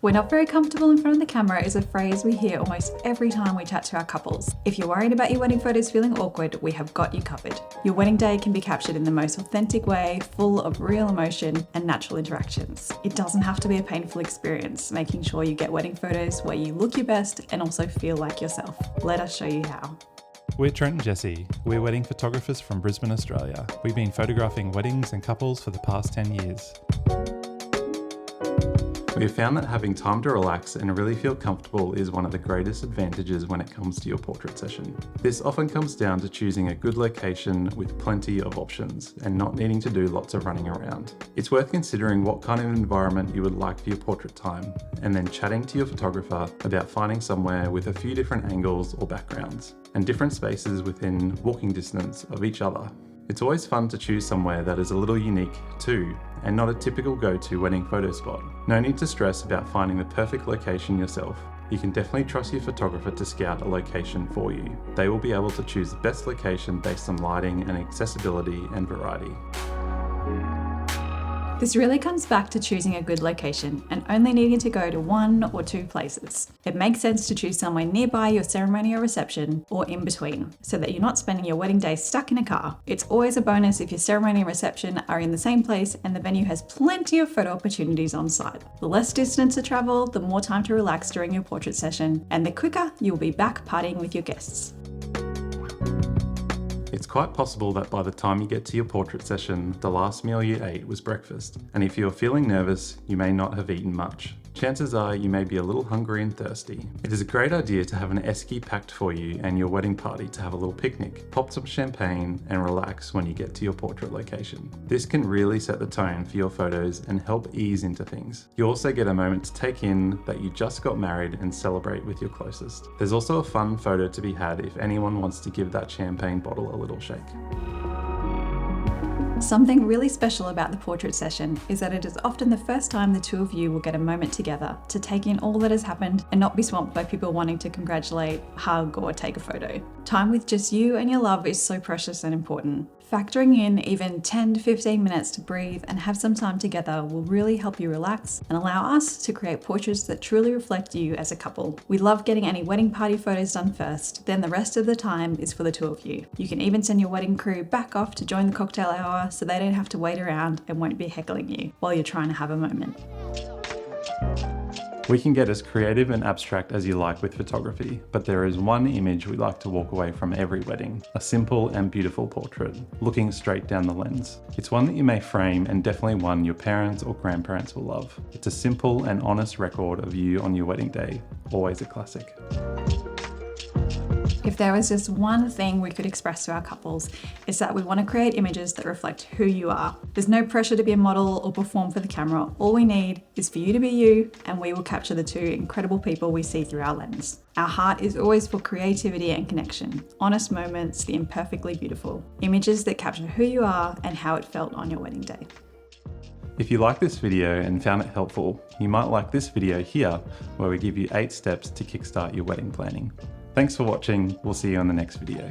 We're not very comfortable in front of the camera is a phrase we hear almost every time we chat to our couples. If you're worried about your wedding photos feeling awkward, we have got you covered. Your wedding day can be captured in the most authentic way, full of real emotion and natural interactions. It doesn't have to be a painful experience, making sure you get wedding photos where you look your best and also feel like yourself. Let us show you how. We're Trent and Jessie. We're wedding photographers from Brisbane, Australia. We've been photographing weddings and couples for the past 10 years. We have found that having time to relax and really feel comfortable is one of the greatest advantages when it comes to your portrait session. This often comes down to choosing a good location with plenty of options and not needing to do lots of running around. It's worth considering what kind of environment you would like for your portrait time, and then chatting to your photographer about finding somewhere with a few different angles or backgrounds, and different spaces within walking distance of each other. It's always fun to choose somewhere that is a little unique too, and not a typical go-to wedding photo spot. No need to stress about finding the perfect location yourself. You can definitely trust your photographer to scout a location for you. They will be able to choose the best location based on lighting and accessibility and variety. This really comes back to choosing a good location and only needing to go to 1 or 2 places. It makes sense to choose somewhere nearby your ceremony or reception or in between, so that you're not spending your wedding day stuck in a car. It's always a bonus if your ceremony and reception are in the same place and the venue has plenty of photo opportunities on site. The less distance to travel, the more time to relax during your portrait session, and the quicker you'll be back partying with your guests. It's quite possible that by the time you get to your portrait session, the last meal you ate was breakfast, and if you're feeling nervous, you may not have eaten much. Chances are you may be a little hungry and thirsty. It is a great idea to have an esky packed for you and your wedding party to have a little picnic, pop some champagne, and relax when you get to your portrait location. This can really set the tone for your photos and help ease into things. You also get a moment to take in that you just got married and celebrate with your closest. There's also a fun photo to be had if anyone wants to give that champagne bottle a little shake. Something really special about the portrait session is that it is often the first time the two of you will get a moment together to take in all that has happened and not be swamped by people wanting to congratulate, hug, or take a photo. Time with just you and your love is so precious and important. Factoring in even 10 to 15 minutes to breathe and have some time together will really help you relax and allow us to create portraits that truly reflect you as a couple. We love getting any wedding party photos done first, then the rest of the time is for the two of you. You can even send your wedding crew back off to join the cocktail hour so they don't have to wait around and won't be heckling you while you're trying to have a moment. We can get as creative and abstract as you like with photography, but there is one image we like to walk away from every wedding, a simple and beautiful portrait, looking straight down the lens. It's one that you may frame and definitely one your parents or grandparents will love. It's a simple and honest record of you on your wedding day, always a classic. If there was just one thing we could express to our couples, it's that we want to create images that reflect who you are. There's no pressure to be a model or perform for the camera. All we need is for you to be you, and we will capture the two incredible people we see through our lens. Our heart is always for creativity and connection, honest moments, the imperfectly beautiful, images that capture who you are and how it felt on your wedding day. If you like this video and found it helpful, you might like this video here, where we give you 8 steps to kickstart your wedding planning. Thanks for watching. We'll see you on the next video.